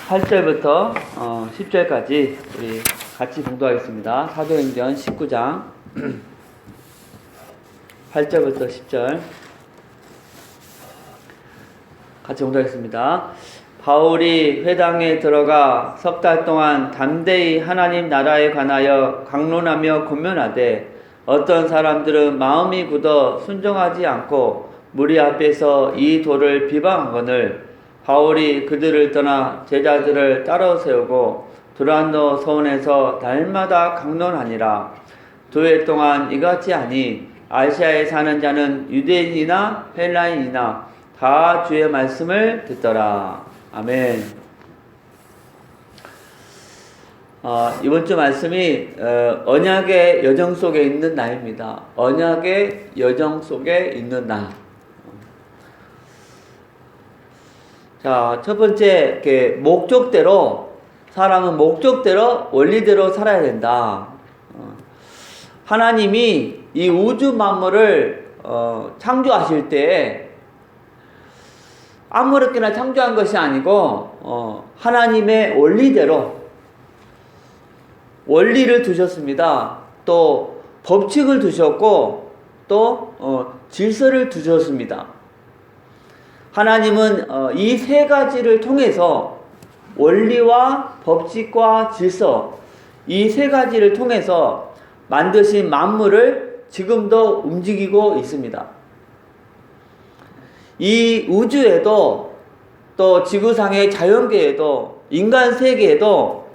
8절부터 10절까지 우리 같이 봉독하겠습니다. 사도행전 19장 8절부터 10절 같이 봉독하겠습니다. 바울이 회당에 들어가 석 달 동안 담대히 하나님 나라에 관하여 강론하며 권면하되 어떤 사람들은 마음이 굳어 순종하지 않고 무리 앞에서 이 도를 비방하거늘 바울이 그들을 떠나 제자들을 따라 세우고 두란노 서원에서 날마다 강론하니라. 2해 동안 이같이 하니 아시아에 사는 자는 유대인이나 헬라인이나 다 주의 말씀을 듣더라. 아멘. 이번 주 말씀이 언약의 여정 속에 있는 나입니다. 언약의 여정 속에 있는 나. 자, 첫 번째, 목적대로, 사람은 목적대로, 원리대로 살아야 된다. 하나님이 이 우주 만물을, 창조하실 때, 아무렇게나 창조한 것이 아니고, 하나님의 원리대로, 원리를 두셨습니다. 또, 법칙을 두셨고, 또, 질서를 두셨습니다. 하나님은 이 세 가지를 통해서 원리와 법칙과 질서 이 세 가지를 통해서 만드신 만물을 지금도 움직이고 있습니다. 이 우주에도 또 지구상의 자연계에도 인간 세계에도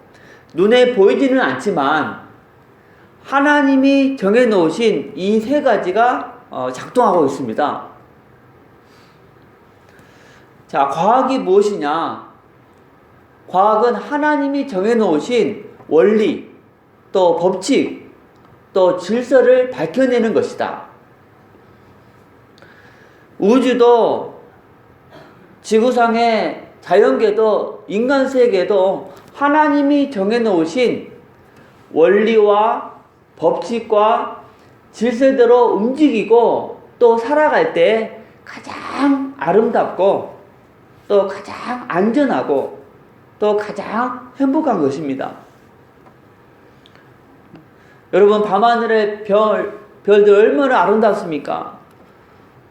눈에 보이지는 않지만 하나님이 정해놓으신 이 세 가지가 작동하고 있습니다. 자, 과학이 무엇이냐? 과학은 하나님이 정해놓으신 원리, 또 법칙, 또 질서를 밝혀내는 것이다. 우주도, 지구상의 자연계도, 인간세계도 하나님이 정해놓으신 원리와 법칙과 질서대로 움직이고 또 살아갈 때 가장 아름답고 또 가장 안전하고 또 가장 행복한 것입니다. 여러분, 밤하늘의 별들 얼마나 아름답습니까?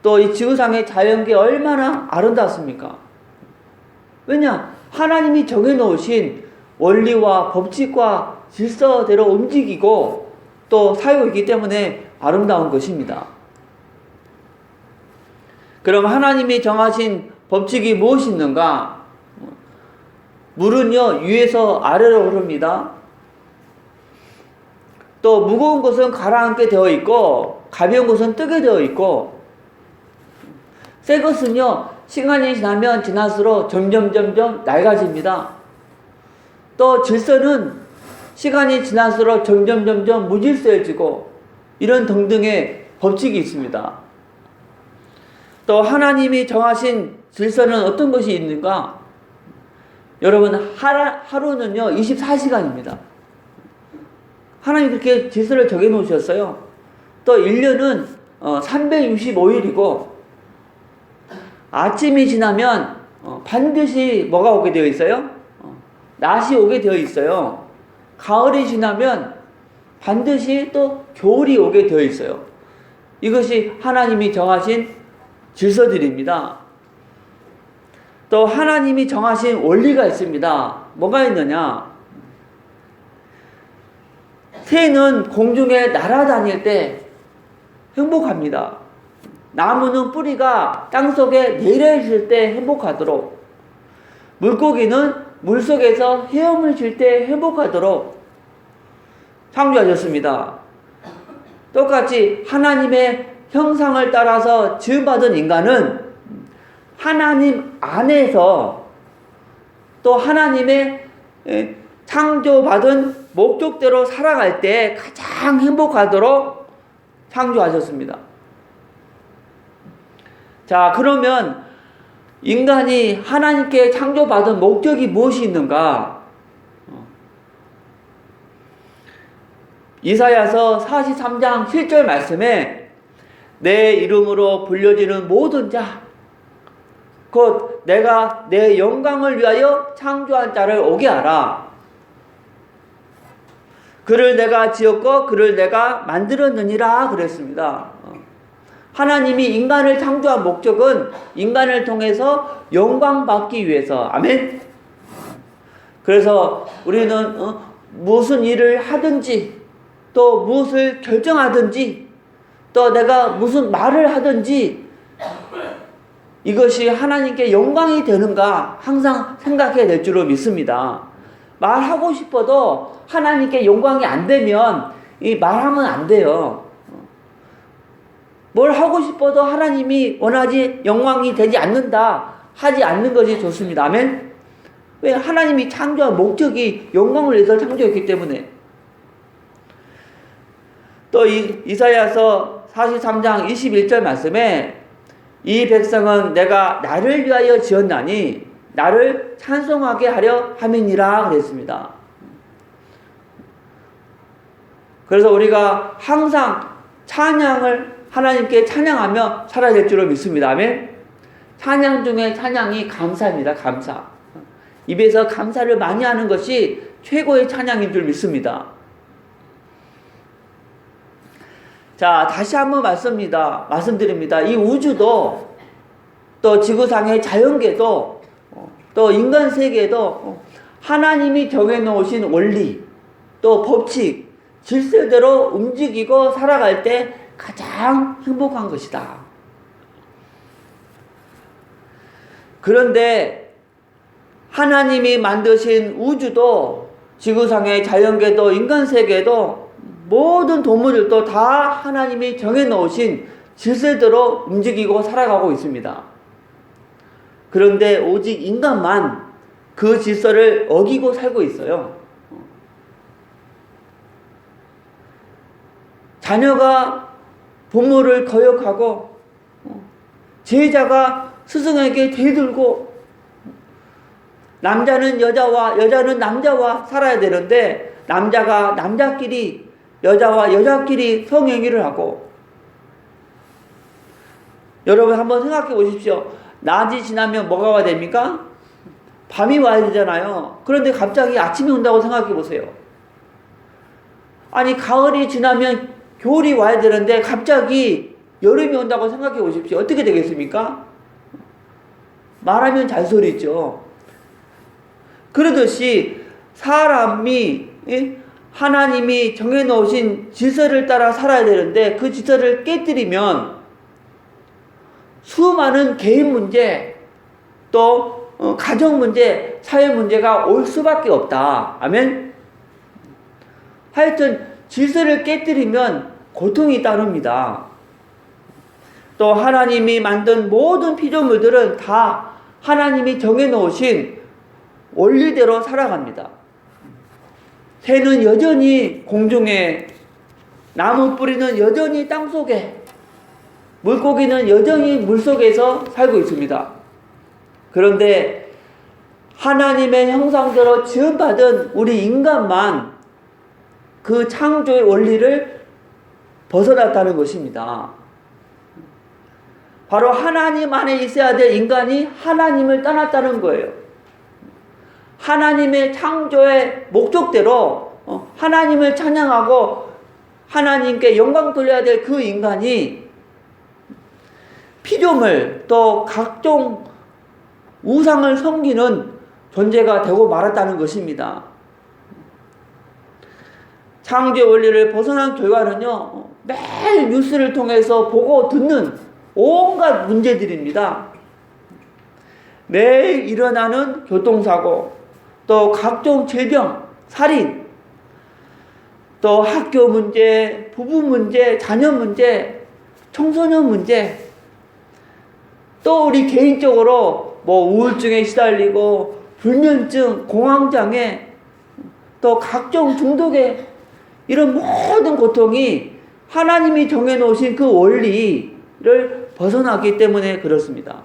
또 이 지구상의 자연계 얼마나 아름답습니까? 왜냐? 하나님이 정해놓으신 원리와 법칙과 질서대로 움직이고 또 살고 있기 때문에 아름다운 것입니다. 그럼 하나님이 정하신 법칙이 무엇이 있는가? 물은요, 위에서 아래로 흐릅니다. 또 무거운 것은 가라앉게 되어 있고 가벼운 것은 뜨게 되어 있고 새 것은요, 시간이 지나면 지날수록 점점 낡아집니다. 또 질서는 시간이 지날수록 점점 무질서해지고 이런 등등의 법칙이 있습니다. 또 하나님이 정하신 질서는 어떤 것이 있는가? 여러분, 하루는요 24시간입니다. 하나님 그렇게 질서를 정해 놓으셨어요. 또 1년은 365일이고 아침이 지나면 반드시 뭐가 오게 되어 있어요? 낮이 오게 되어 있어요. 가을이 지나면 반드시 또 겨울이 오게 되어 있어요. 이것이 하나님이 정하신 질서들입니다. 또 하나님이 정하신 원리가 있습니다. 뭐가 있느냐? 새는 공중에 날아다닐 때 행복합니다. 나무는 뿌리가 땅속에 내려있을 때 행복하도록, 물고기는 물속에서 헤엄을 칠 때 행복하도록 창조하셨습니다. 똑같이 하나님의 형상을 따라서 지음받은 인간은 하나님 안에서 또 하나님의 창조받은 목적대로 살아갈 때 가장 행복하도록 창조하셨습니다. 자, 그러면 인간이 하나님께 창조받은 목적이 무엇이 있는가? 이사야서 43장 7절 말씀에 내 이름으로 불려지는 모든 자, 곧 내가 내 영광을 위하여 창조한 자를 오게 하라. 그를 내가 지었고 그를 내가 만들었느니라 그랬습니다. 하나님이 인간을 창조한 목적은 인간을 통해서 영광 받기 위해서. 아멘. 그래서 우리는 무슨 일을 하든지 또 무엇을 결정하든지 또 내가 무슨 말을 하든지 이것이 하나님께 영광이 되는가 항상 생각해야 될 줄로 믿습니다. 말하고 싶어도 하나님께 영광이 안 되면 이 말하면 안 돼요. 뭘 하고 싶어도 하나님이 원하지 영광이 되지 않는다 하지 않는 것이 좋습니다. 아멘. 왜? 하나님이 창조한 목적이 영광을 위해서 창조했기 때문에. 또 이사야서 43장 21절 말씀에 이 백성은 내가 나를 위하여 지었나니 나를 찬송하게 하려 함이니라 그랬습니다. 그래서 우리가 항상 찬양을 하나님께 찬양하며 살아야 될 줄로 믿습니다. 아멘. 찬양 중에 찬양이 감사입니다. 감사. 입에서 감사를 많이 하는 것이 최고의 찬양인 줄 믿습니다. 자, 다시 한번 말씀드립니다. 이 우주도 또 지구상의 자연계도 또 인간 세계도 하나님이 정해놓으신 원리 또 법칙 질서대로 움직이고 살아갈 때 가장 행복한 것이다. 그런데 하나님이 만드신 우주도 지구상의 자연계도 인간 세계도 모든 동물들도 다 하나님이 정해놓으신 질서대로 움직이고 살아가고 있습니다. 그런데 오직 인간만 그 질서를 어기고 살고 있어요. 자녀가 부모를 거역하고 제자가 스승에게 대들고 남자는 여자와 여자는 남자와 살아야 되는데 남자가 남자끼리 여자와 여자끼리 성행위를 하고. 여러분 한번 생각해 보십시오. 낮이 지나면 뭐가 와야 됩니까? 밤이 와야 되잖아요. 그런데 갑자기 아침이 온다고 생각해 보세요. 아니 가을이 지나면 겨울이 와야 되는데 갑자기 여름이 온다고 생각해 보십시오. 어떻게 되겠습니까? 말하면 잔소리죠. 그러듯이 사람이 하나님이 정해놓으신 질서를 따라 살아야 되는데 그 질서를 깨뜨리면 수많은 개인 문제 또 가정 문제, 사회 문제가 올 수밖에 없다. 아멘. 하여튼 질서를 깨뜨리면 고통이 따릅니다. 또 하나님이 만든 모든 피조물들은 다 하나님이 정해놓으신 원리대로 살아갑니다. 새는 여전히 공중에, 나무 뿌리는 여전히 땅속에, 물고기는 여전히 물속에서 살고 있습니다. 그런데 하나님의 형상대로 지음받은 우리 인간만 그 창조의 원리를 벗어났다는 것입니다. 바로 하나님 안에 있어야 될 인간이 하나님을 떠났다는 거예요. 하나님의 창조의 목적대로 하나님을 찬양하고 하나님께 영광 돌려야 될 그 인간이 피조물 또 각종 우상을 섬기는 존재가 되고 말았다는 것입니다. 창조의 원리를 벗어난 결과는요, 매일 뉴스를 통해서 보고 듣는 온갖 문제들입니다. 매일 일어나는 교통사고, 또 각종 질병, 살인, 또 학교 문제, 부부 문제, 자녀 문제, 청소년 문제, 또 우리 개인적으로 뭐 우울증에 시달리고 불면증, 공황장애, 또 각종 중독에 이런 모든 고통이 하나님이 정해놓으신 그 원리를 벗어나기 때문에 그렇습니다.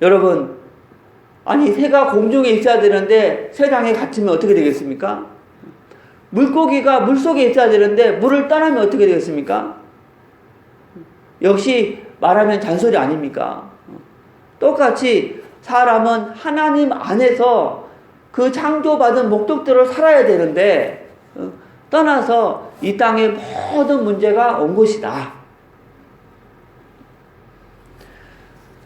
여러분, 아니 새가 공중에 있어야 되는데 새장에 갇히면 어떻게 되겠습니까? 물고기가 물속에 있어야 되는데 물을 떠나면 어떻게 되겠습니까? 역시 말하면 잔소리 아닙니까? 똑같이 사람은 하나님 안에서 그 창조받은 목적대로 살아야 되는데 떠나서 이 땅의 모든 문제가 온 것이다.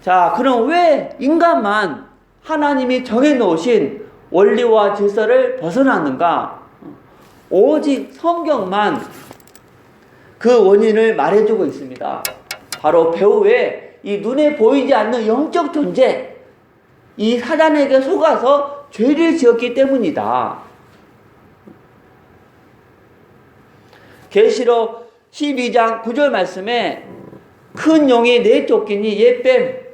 자, 그럼 왜 인간만 하나님이 정해놓으신 원리와 질서를 벗어났는가? 오직 성경만 그 원인을 말해주고 있습니다. 바로 배후에 이 눈에 보이지 않는 영적 존재, 이 사단에게 속아서 죄를 지었기 때문이다. 계시록 12장 9절 말씀에 큰 용이 내쫓기니 옛뱀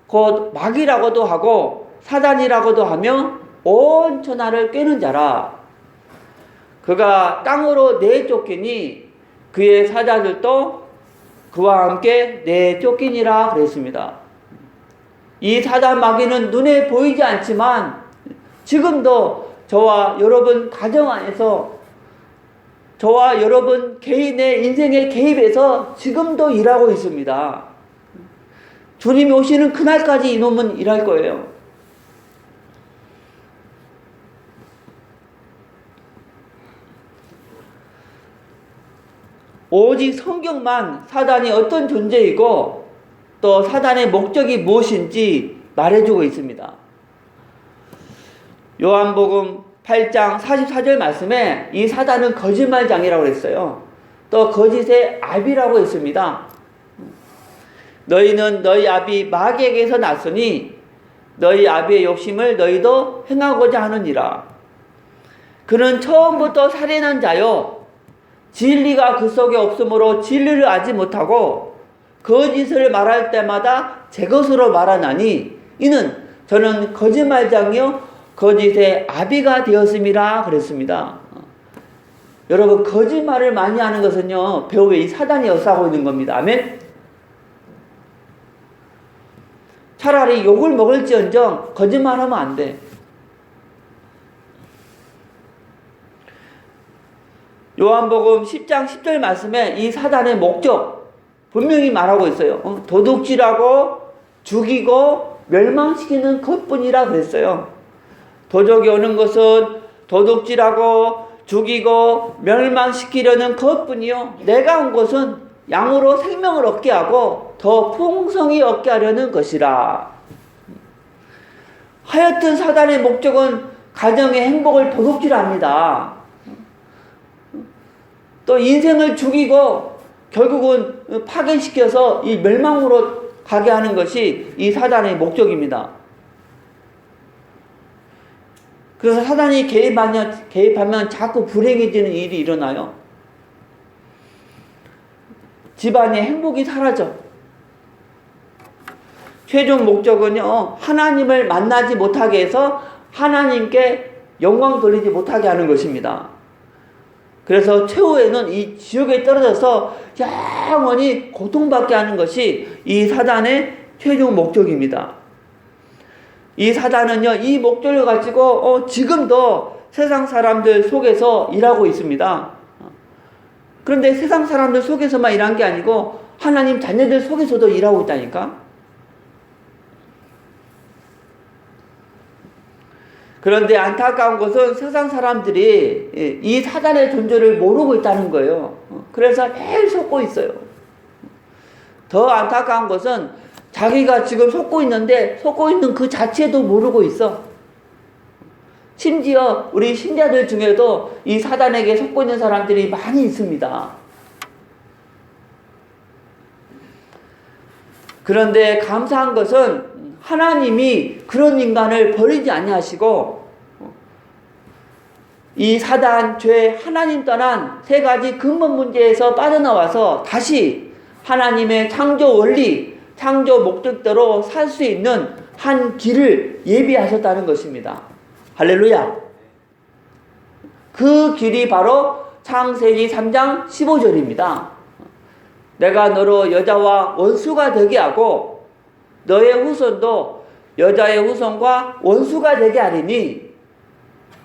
곧 마귀라고도 하고 사단이라고도 하며 온 천하를 꿰는 자라. 그가 땅으로 내쫓기니 그의 사자들도 그와 함께 내쫓기니라 그랬습니다. 이 사단 마귀는 눈에 보이지 않지만 지금도 저와 여러분 가정 안에서 저와 여러분 개인의 인생에 개입해서 지금도 일하고 있습니다. 주님이 오시는 그날까지 이놈은 일할 거예요. 오직 성경만 사단이 어떤 존재이고 또 사단의 목적이 무엇인지 말해주고 있습니다. 요한복음 8장 44절 말씀에 이 사단은 거짓말장이라고 했어요. 또 거짓의 아비라고 했습니다. 너희는 너희 아비 마귀에게서 났으니 너희 아비의 욕심을 너희도 행하고자 하느니라. 그는 처음부터 살인한 자요 진리가 그 속에 없으므로 진리를 알지 못하고 거짓을 말할 때마다 제 것으로 말하나니 이는 저는 거짓말장이요 거짓의 아비가 되었음이라 그랬습니다. 여러분, 거짓말을 많이 하는 것은요 배후에 이 사단이 역사하고 있는 겁니다. 아멘. 차라리 욕을 먹을지언정 거짓말하면 안 돼. 요한복음 10장 10절 말씀에 이 사단의 목적 분명히 말하고 있어요. 도둑질하고 죽이고 멸망시키는 것뿐이라 그랬어요. 도적이 오는 것은 도둑질하고 죽이고 멸망시키려는 것뿐이요 내가 온 것은 양으로 생명을 얻게 하고 더 풍성히 얻게 하려는 것이라. 하여튼 사단의 목적은 가정의 행복을 도둑질합니다. 또 인생을 죽이고 결국은 파괴시켜서 이 멸망으로 가게 하는 것이 이 사단의 목적입니다. 그래서 사단이 개입하면 자꾸 불행해지는 일이 일어나요. 집안의 행복이 사라져. 최종 목적은요 하나님을 만나지 못하게 해서 하나님께 영광 돌리지 못하게 하는 것입니다. 그래서 최후에는 이 지옥에 떨어져서 영원히 고통받게 하는 것이 이 사단의 최종 목적입니다. 이 사단은요 이 목적을 가지고 지금도 세상 사람들 속에서 일하고 있습니다. 그런데 세상 사람들 속에서만 일한 게 아니고 하나님 자녀들 속에서도 일하고 있다니까. 그런데 안타까운 것은 세상 사람들이 이 사단의 존재를 모르고 있다는 거예요. 그래서 매일 속고 있어요. 더 안타까운 것은 자기가 지금 속고 있는데 속고 있는 그 자체도 모르고 있어. 심지어 우리 신자들 중에도 이 사단에게 속고 있는 사람들이 많이 있습니다. 그런데 감사한 것은 하나님이 그런 인간을 버리지 아니하시고 이 사단, 죄, 하나님 떠난 세 가지 근본 문제에서 빠져나와서 다시 하나님의 창조 원리, 창조 목적대로 살 수 있는 한 길을 예비하셨다는 것입니다. 할렐루야. 그 길이 바로 창세기 3장 15절입니다. 내가 너로 여자와 원수가 되게 하고 너의 후손도 여자의 후손과 원수가 되게 하리니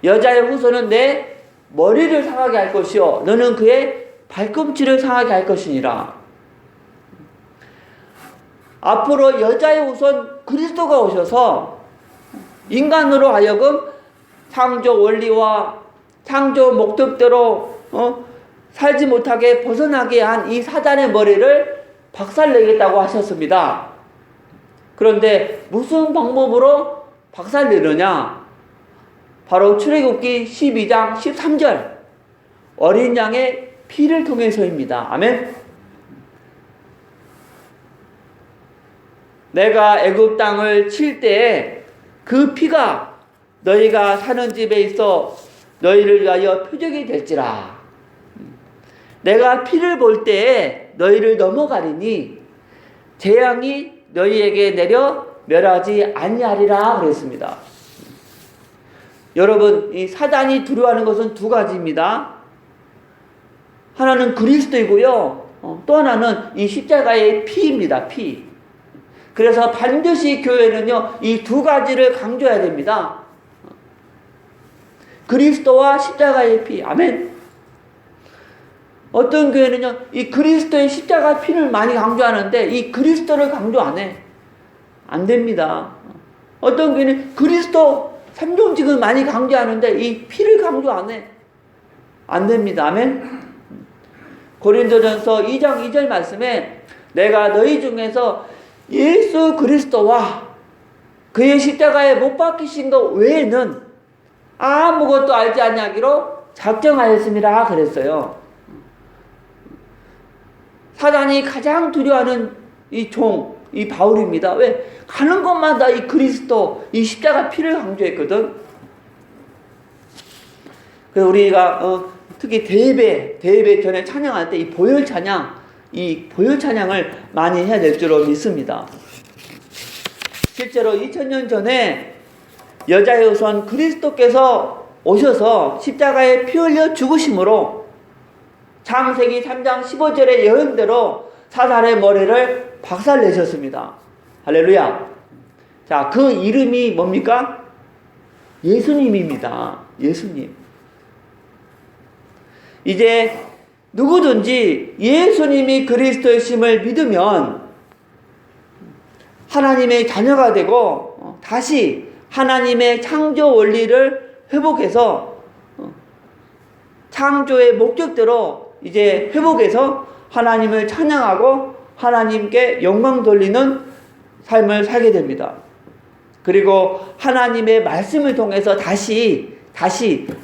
여자의 후손은 내 머리를 상하게 할 것이요 너는 그의 발꿈치를 상하게 할 것이니라. 앞으로 여자의 우선 그리스도가 오셔서 인간으로 하여금 창조 원리와 창조 목적대로 살지 못하게 벗어나게 한 이 사단의 머리를 박살내겠다고 하셨습니다. 그런데 무슨 방법으로 박살내느냐? 바로 출애굽기 12장 13절 어린 양의 피를 통해서입니다. 아멘. 내가 애굽 땅을 칠 때에 그 피가 너희가 사는 집에 있어 너희를 위하여 표적이 될지라. 내가 피를 볼 때에 너희를 넘어가리니 재앙이 너희에게 내려 멸하지 아니하리라 그랬습니다. 여러분, 이 사단이 두려워하는 것은 두 가지입니다. 하나는 그리스도이고요. 또 하나는 이 십자가의 피입니다. 피. 그래서 반드시 교회는요, 이 두 가지를 강조해야 됩니다. 그리스도와 십자가의 피. 아멘. 어떤 교회는요, 이 그리스도의 십자가 피를 많이 강조하는데 이 그리스도를 강조 안 해. 안 됩니다. 어떤 교회는 그리스도 삼종직을 많이 강조하는데 이 피를 강조 안 해. 안 됩니다. 아멘. 고린도전서 2장 2절 말씀에 내가 너희 중에서 예수 그리스도와 그의 십자가에 못 박히신 것 외에는 아무것도 알지 아니하기로 작정하였습니다 그랬어요. 사단이 가장 두려워하는 이 종, 이 바울입니다. 왜? 가는 곳마다 이 그리스도, 이 십자가 피를 강조했거든. 그래서 우리가 특히 대예배 전에 찬양할 때 이 보혈 찬양을 많이 해야 될 줄로 믿습니다. 실제로 2000년 전에 여자의 우선 그리스도께서 오셔서 십자가에 피 흘려 죽으심으로 창세기 3장 15절의 예언대로 사단의 머리를 박살내셨습니다. 할렐루야. 자, 그 이름이 뭡니까? 예수님입니다. 예수님. 이제 누구든지 예수님이 그리스도이심을 믿으면 하나님의 자녀가 되고 다시 하나님의 창조 원리를 회복해서 창조의 목적대로 이제 회복해서 하나님을 찬양하고 하나님께 영광 돌리는 삶을 살게 됩니다. 그리고 하나님의 말씀을 통해서 다시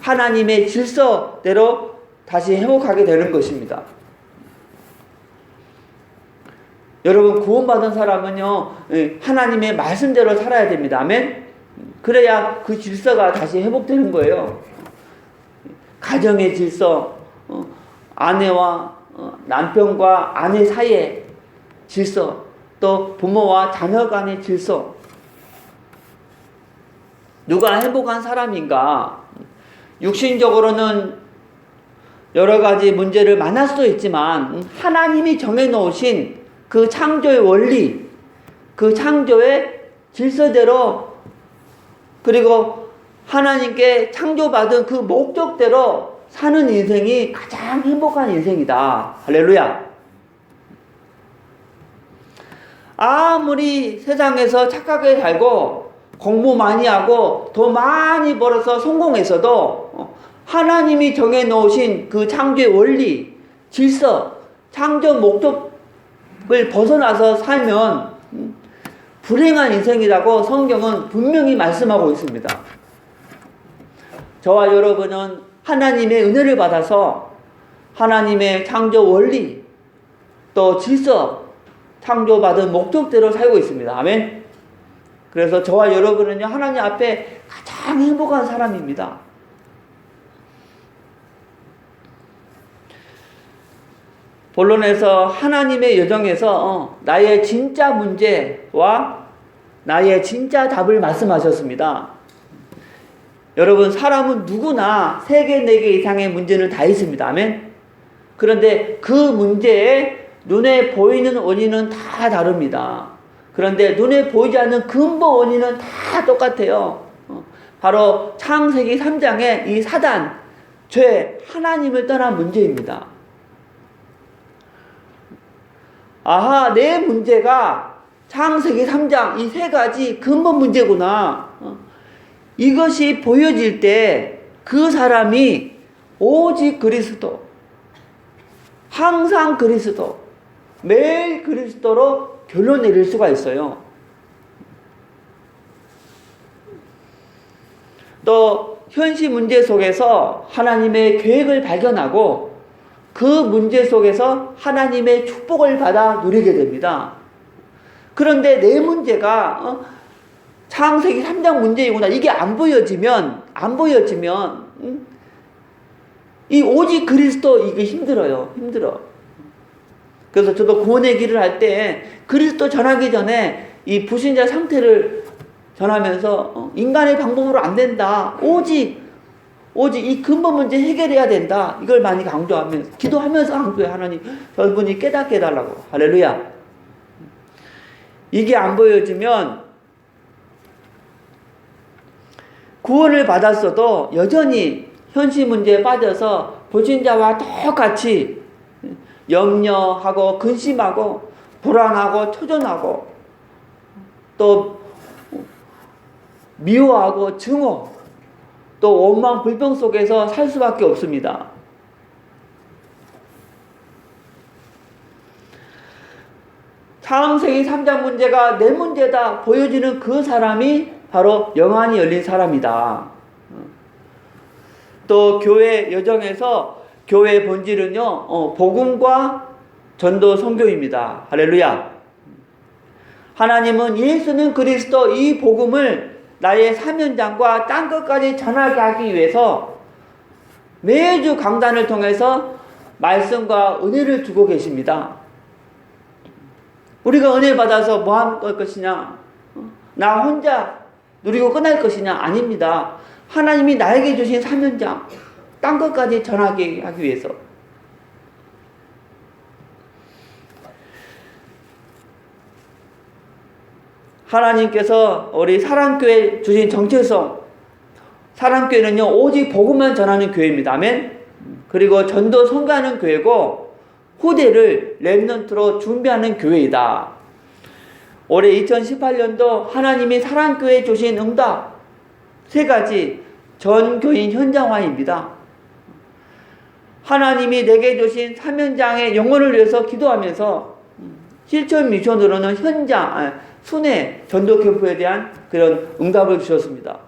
하나님의 질서대로 다시 회복하게 되는 것입니다. 여러분, 구원받은 사람은요, 하나님의 말씀대로 살아야 됩니다. 아멘? 그래야 그 질서가 다시 회복되는 거예요. 가정의 질서, 아내와 남편과 아내 사이의 질서, 또 부모와 자녀 간의 질서. 누가 행복한 사람인가? 육신적으로는 여러 가지 문제를 만날 수도 있지만 하나님이 정해놓으신 그 창조의 원리, 그 창조의 질서대로, 그리고 하나님께 창조받은 그 목적대로 사는 인생이 가장 행복한 인생이다. 할렐루야. 아무리 세상에서 착하게 살고 공부 많이 하고 돈 많이 벌어서 성공했어도 하나님이 정해놓으신 그 창조의 원리, 질서, 창조 목적을 벗어나서 살면 불행한 인생이라고 성경은 분명히 말씀하고 있습니다. 저와 여러분은 하나님의 은혜를 받아서 하나님의 창조 원리, 또 질서, 창조받은 목적대로 살고 있습니다. 아멘. 그래서 저와 여러분은요, 하나님 앞에 가장 행복한 사람입니다. 본론에서 하나님의 여정에서 나의 진짜 문제와 나의 진짜 답을 말씀하셨습니다. 여러분, 사람은 누구나 3개, 4개 이상의 문제는 다 있습니다. 아멘. 그런데 그 문제에 눈에 보이는 원인은 다 다릅니다. 그런데 눈에 보이지 않는 근본 원인은 다 똑같아요. 바로 창세기 3장의 이 사단, 죄, 하나님을 떠난 문제입니다. 아하, 내 문제가 창세기 3장 이 세 가지 근본 문제구나. 이것이 보여질 때 그 사람이 오직 그리스도, 항상 그리스도, 매일 그리스도로 결론 내릴 수가 있어요. 또 현실 문제 속에서 하나님의 계획을 발견하고 그 문제 속에서 하나님의 축복을 받아 누리게 됩니다. 그런데 내 문제가 창세기 3장 문제이구나, 이게 안 보여지면 이 오직 그리스도, 이게 힘들어요. 그래서 저도 구원의 길을 할 때 그리스도 전하기 전에 이 불신자 상태를 전하면서 인간의 방법으로 안 된다, 오직 이 근본 문제 해결해야 된다, 이걸 많이 강조하면서 기도하면서 강조해. 하나님 저분이 깨닫게 해달라고. 할렐루야. 이게 안 보여지면 구원을 받았어도 여전히 현실 문제에 빠져서 불신자와 똑같이 염려하고 근심하고 불안하고 초전하고 또 미워하고 증오, 또 원망 불평 속에서 살 수밖에 없습니다. 창세기 3장 문제가 내 문제다 보여지는 그 사람이 바로 영안이 열린 사람이다. 또 교회 여정에서 교회의 본질은요, 복음과 전도 선교입니다. 할렐루야. 하나님은 예수는 그리스도, 이 복음을 나의 사명장과 땅 끝까지 전하게 하기 위해서 매주 강단을 통해서 말씀과 은혜를 주고 계십니다. 우리가 은혜 받아서 뭐 할 것이냐? 나 혼자 누리고 끝날 것이냐? 아닙니다. 하나님이 나에게 주신 사명장, 땅 끝까지 전하게 하기 위해서. 하나님께서 우리 사랑교회 주신 정체성, 사랑교회는요 오직 복음만 전하는 교회입니다. 아멘. 그리고 전도 선교하는 교회고 후대를 렘넌트로 준비하는 교회이다. 올해 2018년도 하나님이 사랑교회에 주신 응답 세 가지 전 교인 현장화입니다. 하나님이 내게 주신 사명장의 영혼을 위해서 기도하면서 실천 미션으로는 현장, 순회 전도 캠프에 대한 그런 응답을 주셨습니다.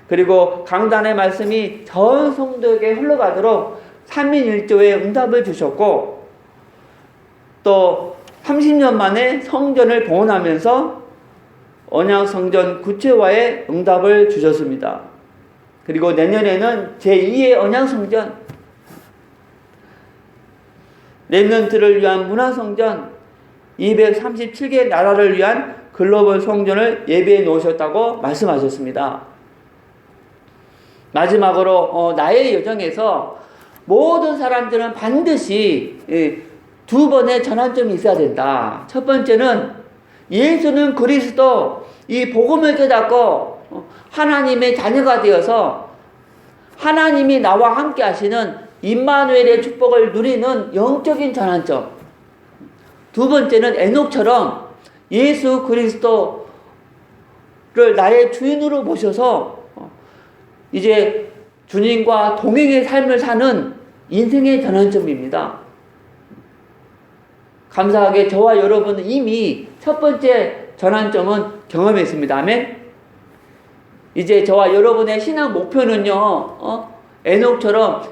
그리고 강단의 말씀이 전 성도에게 흘러가도록 3인 1조의 응답을 주셨고, 또 30년 만에 성전을 봉헌하면서 언약 성전 구체화의 응답을 주셨습니다. 그리고 내년에는 제2의 언약 성전, 렘넌트를 위한 문화 성전, 237개 나라를 위한 글로벌 성전을 예비해 놓으셨다고 말씀하셨습니다. 마지막으로 나의 여정에서 모든 사람들은 반드시 두 번의 전환점이 있어야 된다. 첫 번째는 예수는 그리스도, 이 복음을 깨닫고 하나님의 자녀가 되어서 하나님이 나와 함께 하시는 임마누엘의 축복을 누리는 영적인 전환점. 두 번째는 에녹처럼 예수 그리스도를 나의 주인으로 모셔서 이제 주님과 동행의 삶을 사는 인생의 전환점입니다. 감사하게 저와 여러분은 이미 첫 번째 전환점은 경험했습니다. 아멘. 이제 저와 여러분의 신앙 목표는요, 에녹처럼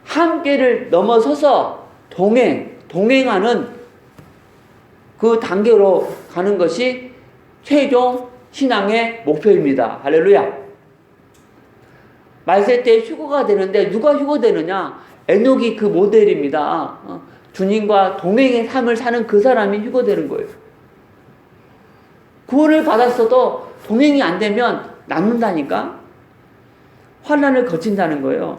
함께를 넘어서서 동행하는 그 단계로 가는 것이 최종 신앙의 목표입니다. 할렐루야. 말세 때 휴거가 되는데 누가 휴거되느냐? 에녹이 그 모델입니다. 주님과 동행의 삶을 사는 그 사람이 휴거되는 거예요. 구원을 받았어도 동행이 안 되면 남는다니까? 환난을 거친다는 거예요.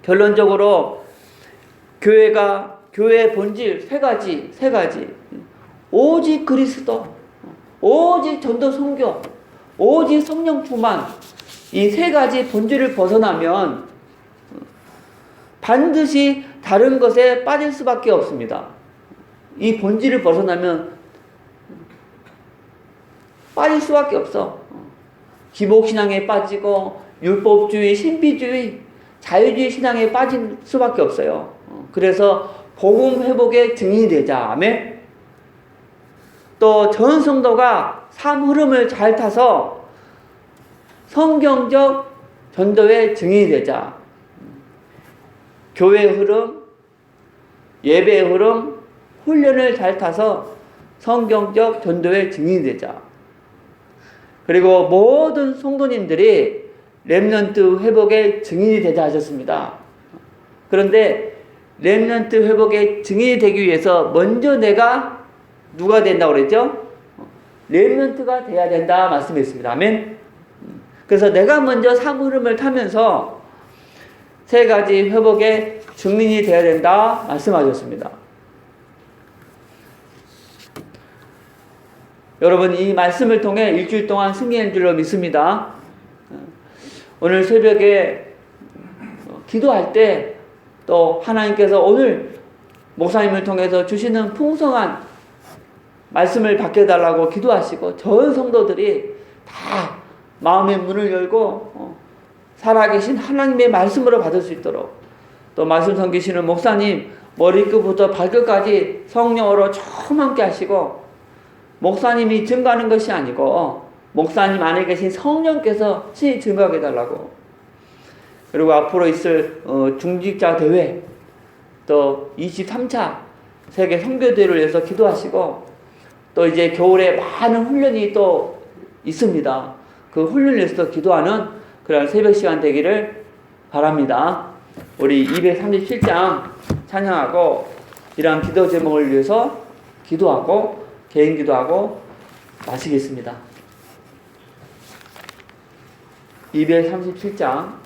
결론적으로 교회의 본질 세 가지. 오직 그리스도, 오직 전도 선교, 오직 성령 충만, 이 세 가지 본질을 벗어나면 반드시 다른 것에 빠질 수밖에 없습니다. 이 본질을 벗어나면 빠질 수밖에 없어. 기복신앙에 빠지고 율법주의, 신비주의, 자유주의 신앙에 빠질 수밖에 없어요. 그래서 복음 회복의 증인이 되자. 아멘. 또 전 성도가 삶 흐름을 잘 타서 성경적 전도의 증인이 되자. 교회 흐름, 예배 흐름, 훈련을 잘 타서 성경적 전도의 증인이 되자. 그리고 모든 성도님들이 렘넌트 회복의 증인이 되자 하셨습니다. 그런데 렘넌트 회복의 증인이 되기 위해서 먼저 내가 누가 된다고 그랬죠? 렘넌트가 돼야 된다 말씀했습니다. 아멘. 그래서 내가 먼저 삶 흐름을 타면서 세 가지 회복의 증인이 되어야 된다 말씀하셨습니다. 여러분, 이 말씀을 통해 일주일 동안 승리한 줄로 믿습니다. 오늘 새벽에 기도할 때 또 하나님께서 오늘 목사님을 통해서 주시는 풍성한 말씀을 받게 해달라고 기도하시고 전 성도들이 다 마음의 문을 열고 살아계신 하나님의 말씀으로 받을 수 있도록, 또 말씀 섬기시는 목사님 머리끝부터 발끝까지 성령으로 처음 함께 하시고, 목사님이 증거하는 것이 아니고 목사님 안에 계신 성령께서 친히 증거하게 해달라고, 그리고 앞으로 있을 중직자 대회, 또 23차 세계 선교대회를 위해서 기도하시고, 또 이제 겨울에 많은 훈련이 또 있습니다. 그 훈련을 위해서 기도하는 그런 새벽 시간 되기를 바랍니다. 우리 237장 찬양하고 이러한 기도 제목을 위해서 기도하고 개인 기도하고 마치겠습니다. 237장